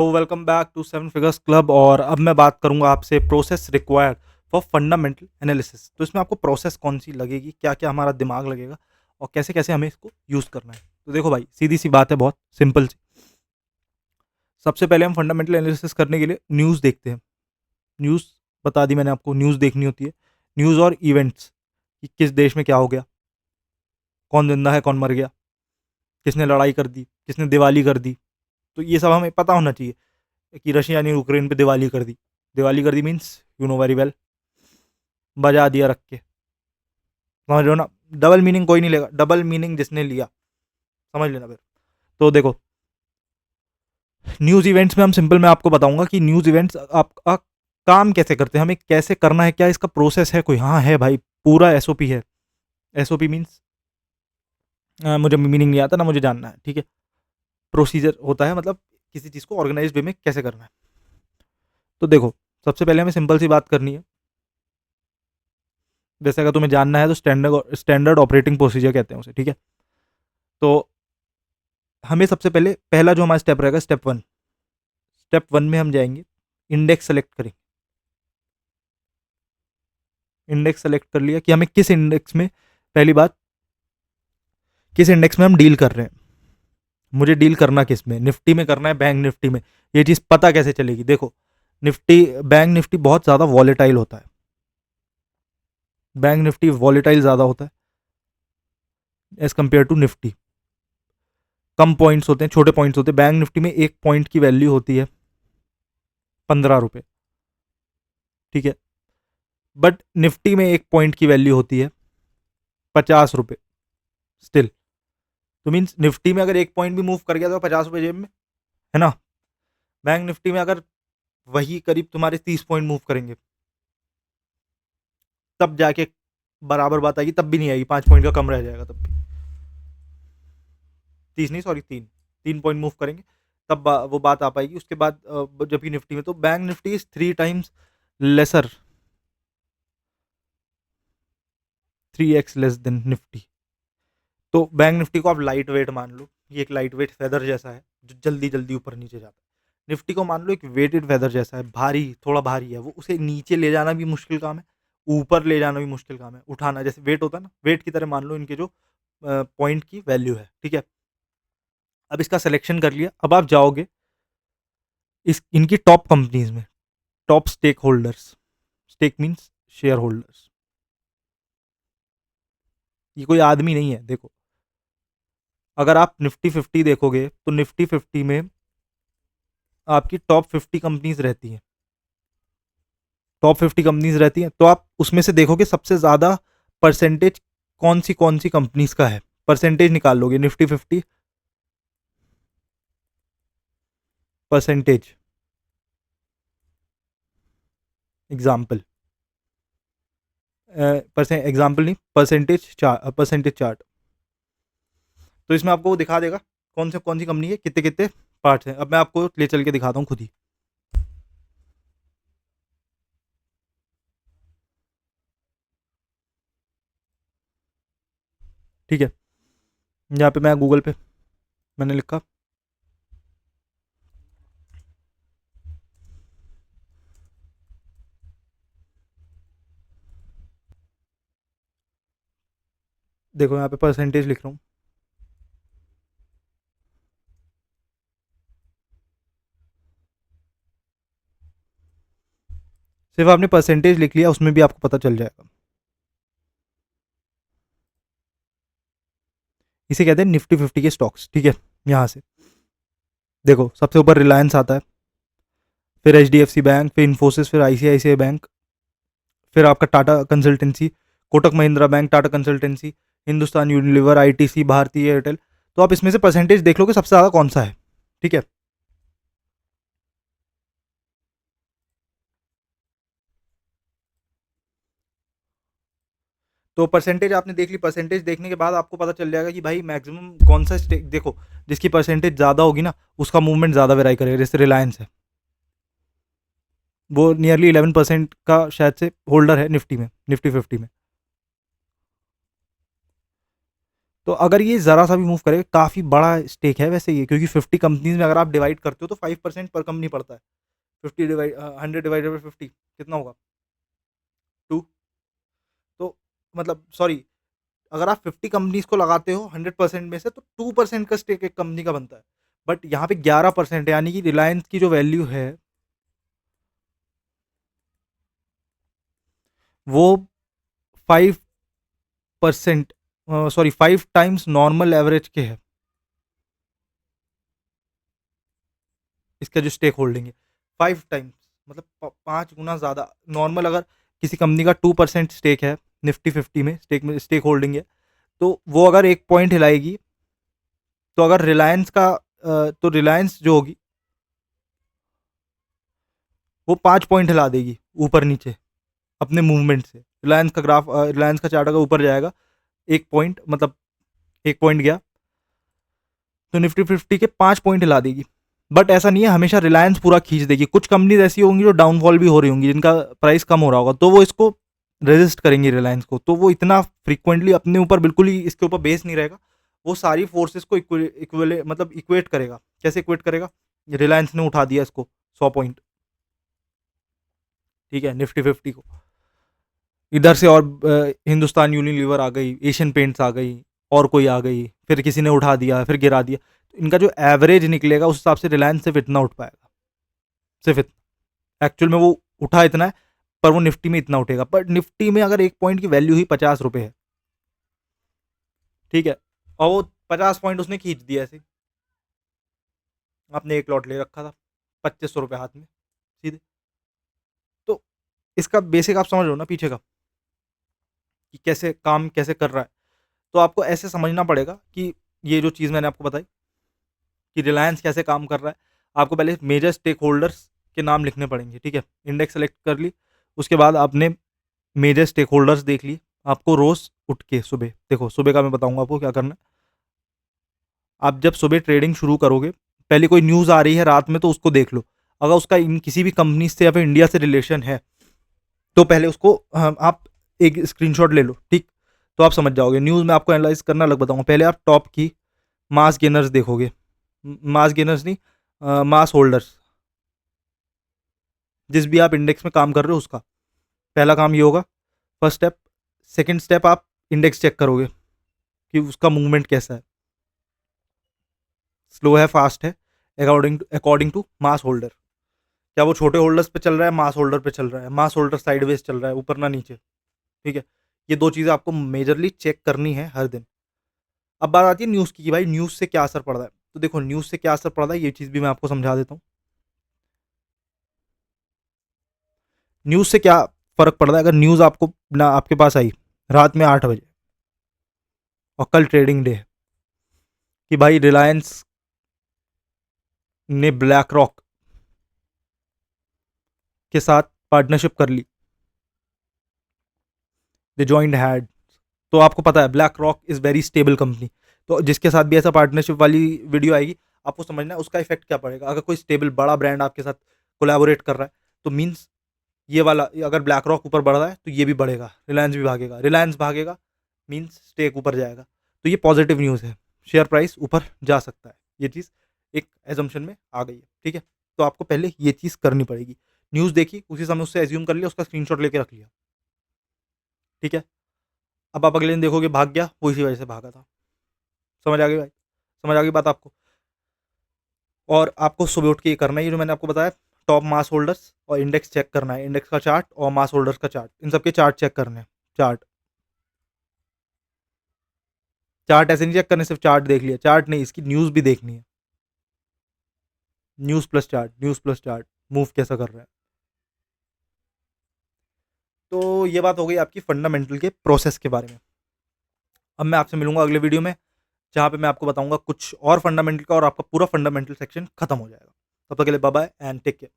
तो welcome back to seven figures club. और अब मैं बात करूंगा आपसे process required for fundamental analysis. तो इसमें आपको प्रोसेस कौन सी लगेगी, क्या क्या हमारा दिमाग लगेगा और कैसे कैसे हमें इसको यूज़ करना है। तो देखो भाई, सीधी सी बात है, बहुत सिंपल सी। सबसे पहले हम फंडामेंटल एनालिसिस करने के लिए न्यूज़ देखते हैं। न्यूज़ बता दी मैंने आपको, न्यूज़ देखनी होती है। न्यूज़ और इवेंट्स कि किस देश में क्या हो गया, कौन जिंदा है कौन मर गया, किसने लड़ाई कर दी, किसने दिवाली कर दी। तो ये सब हमें पता होना चाहिए कि रशिया ने यूक्रेन पे दिवाली कर दी। दिवाली कर दी means you know very well, बजा दिया रख के। समझ लो ना, डबल मीनिंग कोई नहीं लेगा, डबल मीनिंग जिसने लिया समझ लेना फिर। तो देखो, न्यूज़ इवेंट्स में हम सिंपल मैं आपको बताऊंगा कि न्यूज़ इवेंट्स आपका काम कैसे करते हैं, हमें कैसे करना है, क्या इसका प्रोसेस है कोई। हाँ है भाई, पूरा एसओपी है। एसओपी मीन्स मुझे मीनिंग नहीं आता ना, मुझे जानना है, ठीक है। प्रोसीजर होता है, मतलब किसी चीज़ को ऑर्गेनाइज वे में कैसे करना है। तो देखो, सबसे पहले हमें सिंपल सी बात करनी है। जैसे अगर तुम्हें जानना है तो स्टैंडर्ड ऑपरेटिंग प्रोसीजर कहते हैं उसे, ठीक है। तो हमें सबसे पहले पहला जो हमारा स्टेप रहेगा, स्टेप वन। स्टेप वन में हम जाएंगे, इंडेक्स सेलेक्ट करेंगे। इंडेक्स सेलेक्ट कर लिया कि हमें किस इंडेक्स में, पहली बात, किस इंडेक्स में हम डील कर रहे हैं। मुझे डील करना किस में, निफ्टी में करना है, बैंक निफ्टी में। ये चीज़ पता कैसे चलेगी, देखो, निफ्टी, बैंक निफ्टी बहुत ज़्यादा वॉलेटाइल होता है। बैंक निफ्टी वॉलेटाइल ज़्यादा होता है एज कम्पेयर टू निफ्टी। कम पॉइंट्स होते हैं, छोटे पॉइंट्स होते हैं। बैंक निफ्टी में एक पॉइंट की वैल्यू होती है 15 रुपये, ठीक है। बट निफ्टी में एक पॉइंट की वैल्यू होती है 50 रुपये स्टिल। तो मीन्स निफ्टी में अगर एक पॉइंट भी मूव कर गया तो 50 रुपये जेब में, है ना। बैंक निफ्टी में अगर वही करीब तुम्हारे 30 पॉइंट मूव करेंगे तब जाके बराबर बात आएगी, तब भी नहीं आएगी, 5 पॉइंट का कम रह जाएगा तब भी। 30 नहीं, सॉरी, तीन। 3 पॉइंट मूव करेंगे तब वो बात आ पाएगी। उसके बाद जबकि निफ्टी में, तो bank Nifty is 3 times lesser, 3x less than Nifty. तो बैंक निफ्टी को आप लाइट वेट मान लो, ये एक लाइट वेट फेदर जैसा है जो जल्दी जल्दी ऊपर नीचे जाता है। निफ्टी को मान लो एक वेटेड फेदर जैसा है, भारी, थोड़ा भारी है वो, उसे नीचे ले जाना भी मुश्किल काम है, ऊपर ले जाना भी मुश्किल काम है। उठाना जैसे वेट होता है ना, वेट की तरह मान लो इनके जो पॉइंट की वैल्यू है, ठीक है। अब इसका सिलेक्शन कर लिया, अब आप जाओगे इस इनकी टॉप कंपनीज में, top stake holders. Stake means share holders. ये कोई आदमी नहीं है, देखो। अगर आप निफ्टी 50 देखोगे तो निफ्टी 50 में आपकी टॉप 50 कंपनीज रहती हैं। टॉप 50 कंपनीज रहती हैं, तो आप उसमें से देखोगे सबसे ज़्यादा परसेंटेज कौन सी कंपनीज का है। परसेंटेज निकाल लोगे, निफ्टी 50 परसेंटेज, एग्जाम्पल, एग्जाम्पल नहीं, परसेंटेज चार्ट। तो इसमें आपको वो दिखा देगा कौन सी कंपनी है, कितने कितने पार्ट्स हैं। अब मैं आपको ले चल के दिखाता हूँ खुद ही, ठीक है। यहाँ पे मैं गूगल पे मैंने लिखा, देखो यहाँ पे परसेंटेज लिख रहा हूँ। सिर्फ आपने परसेंटेज लिख लिया, उसमें भी आपको पता चल जाएगा। इसे कहते हैं निफ्टी 50 के स्टॉक्स, ठीक है। यहाँ से देखो, सबसे ऊपर रिलायंस आता है, फिर H D F C bank, फिर इन्फोसिस, फिर आईसीआईसीआई बैंक, फिर आपका Tata consultancy, Kotak Mahindra bank, Tata consultancy, Hindustan Unilever, ITC, Bharti Airtel. तो आप इसमें से परसेंटेज देख लोगे सबसे ज़्यादा कौन सा है, ठीक है। तो परसेंटेज आपने देख ली, परसेंटेज देखने के बाद आपको पता चल जाएगा कि भाई मैक्सिमम कौन सा स्टेक, देखो, जिसकी परसेंटेज ज़्यादा होगी ना उसका मूवमेंट ज़्यादा वेराई करेगा। जैसे रिलायंस है, वो नियरली 11% का शायद से होल्डर है निफ्टी में, निफ्टी 50 में। तो अगर ये ज़रा सा भी मूव करे, काफ़ी बड़ा स्टेक है वैसे ये, क्योंकि 50 कंपनीज़ में अगर आप डिवाइड करते हो तो 5% पर कंपनी पड़ता है। 100 डिवाइडेड बाय 50 कितना होगा? 2। तो मतलब सॉरी, अगर आप 50 कंपनीज़ को लगाते हो 100% में से, तो 2% का स्टेक एक कंपनी का बनता है। बट यहाँ पे 11% है, यानी कि रिलायंस की जो वैल्यू है वो 5%, सॉरी 5 टाइम्स नॉर्मल एवरेज के है, इसका जो स्टेक होल्डिंग है 5 टाइम्स, मतलब 5 गुना ज़्यादा। नॉर्मल अगर किसी कंपनी का 2% स्टेक है निफ्टी 50 में स्टेक होल्डिंग है, तो वो अगर 1 पॉइंट हिलाएगी, तो अगर रिलायंस का तो रिलायंस जो होगी वो 5 पॉइंट हिला देगी ऊपर नीचे अपने मूवमेंट से। रिलायंस का चार्ट अगर ऊपर जाएगा 1 पॉइंट, मतलब 1 पॉइंट गया, तो निफ्टी 50 के 5 पॉइंट हिला देगी। बट ऐसा नहीं है हमेशा रिलायंस पूरा खींच देगी, कुछ कंपनीज ऐसी होंगी जो डाउनफॉल भी हो रही होंगी, जिनका प्राइस कम हो रहा होगा, तो वो इसको रेजिस्ट करेंगी रिलायंस को, तो वो इतना फ्रीक्वेंटली अपने ऊपर बिल्कुल ही इसके ऊपर बेस नहीं रहेगा। वो सारी फोर्सेस को इक्वल मतलब इक्वेट करेगा। कैसे इक्वेट करेगा? रिलायंस ने उठा दिया इसको 100 पॉइंट, ठीक है, निफ्टी 50 को। इधर से और हिंदुस्तान यूनिलीवर आ गई, एशियन पेंट्स आ गई, और कोई आ गई, फिर किसी ने उठा दिया, फिर गिरा दिया, तो इनका जो एवरेज निकलेगा उस हिसाब से रिलायंस सिर्फ इतना उठ पाएगा, सिर्फ इतना। एक्चुअल में वो उठा इतना है, पर वो निफ्टी में इतना उठेगा। पर निफ्टी में अगर 1 पॉइंट की वैल्यू ही 50 रुपये है, ठीक है, और वो 50 पॉइंट उसने खींच दिया ऐसे, आपने एक लॉट ले रखा था 2500 रुपये हाथ में सीधे, तो इसका बेसिक आप समझ लो ना पीछे का, कि कैसे काम कैसे कर रहा है। तो आपको ऐसे समझना पड़ेगा कि ये जो चीज़ मैंने आपको बताई कि रिलायंस कैसे काम कर रहा है, आपको पहले मेजर स्टेक होल्डर्स के नाम लिखने पड़ेंगे, ठीक है। इंडेक्स सेलेक्ट कर ली, उसके बाद आपने मेजर स्टेक होल्डर्स देख लिए। आपको रोज़ उठ के सुबह, देखो सुबह का मैं बताऊंगा आपको क्या करना है। आप जब सुबह ट्रेडिंग शुरू करोगे, पहले कोई न्यूज़ आ रही है रात में तो उसको देख लो, अगर उसका इन किसी भी कंपनी से या फिर इंडिया से रिलेशन है, तो पहले उसको आप एक स्क्रीनशॉट ले लो, ठीक। तो आप समझ जाओगे। न्यूज़ में आपको एनालाइज करना अलग बताऊंगा। पहले आप टॉप की मास गेनर्स देखोगे, मास गेनर्स नहीं, मास होल्डर्स, जिस भी आप इंडेक्स में काम कर रहे हो उसका पहला काम ये होगा, फर्स्ट स्टेप। सेकंड स्टेप, आप इंडेक्स चेक करोगे कि उसका मूवमेंट कैसा है, स्लो है, फास्ट है, अकॉर्डिंग टू मास होल्डर। क्या वो छोटे होल्डर्स पे चल रहा है, मास होल्डर पे चल रहा है, मास होल्डर साइडवेज चल रहा है, ऊपर ना नीचे, ठीक है। ये दो चीज़ें आपको मेजरली चेक करनी है हर दिन। अब बात आती है न्यूज़ की, कि भाई न्यूज़ से क्या असर पड़ रहा है। तो देखो न्यूज़ से क्या असर पड़ रहा है, ये चीज़ भी मैं आपको समझा देता हूँ। न्यूज़ से क्या फ़र्क पड़ रहा है। अगर न्यूज़ आपको ना आपके पास आई रात में 8 बजे, और कल ट्रेडिंग डे है, कि भाई रिलायंस ने ब्लैक रॉक के साथ पार्टनरशिप कर ली, दे जॉइंट हैड, तो आपको पता है black rock is very stable company. तो जिसके साथ भी ऐसा पार्टनरशिप वाली वीडियो आएगी, आपको समझना है उसका इफेक्ट क्या पड़ेगा। अगर कोई स्टेबल बड़ा ब्रांड आपके साथ कोलैबोरेट कर रहा है, तो मीन्स ये वाला, अगर ब्लैक रॉक ऊपर बढ़ रहा है तो ये भी बढ़ेगा, रिलायंस भी भागेगा, रिलायंस भागेगा मीन्स स्टेक ऊपर जाएगा। तो ये पॉजिटिव न्यूज़ है, शेयर प्राइस ऊपर जा सकता है। ये चीज़ एक एजम्पशन में आ गई है, ठीक है। तो आपको पहले ये चीज़ करनी पड़ेगी। न्यूज़ देखी, उसी समय उससे एज्यूम कर लिया, उसका स्क्रीनशॉट लेके रख लिया, ठीक है। अब आप अगले दिन देखोगे भाग गया, वो इसी वजह से भागा था। समझ आ गई भाई? समझ आ गई बात आपको? और आपको सुबह उठ के ये करना है, ये जो मैंने आपको बताया, टॉप मास होल्डर्स और इंडेक्स चेक करना है, इंडेक्स का चार्ट और मास होल्डर्स का चार्ट, इन सबके चार्ट चेक करने हैं। चार्ट चार्ट ऐसे नहीं चेक करने सिर्फ चार्ट देख लिया, चार्ट नहीं, इसकी न्यूज़ भी देखनी है। News plus chart, news plus chart, move कैसा कर रहा है। तो ये बात हो गई आपकी फंडामेंटल के प्रोसेस के बारे में। अब मैं आपसे मिलूंगा अगले वीडियो में, जहाँ पे मैं आपको बताऊंगा कुछ और फंडामेंटल का, और आपका पूरा फंडामेंटल सेक्शन खत्म हो जाएगा। तब तक के लिए bye bye and take care.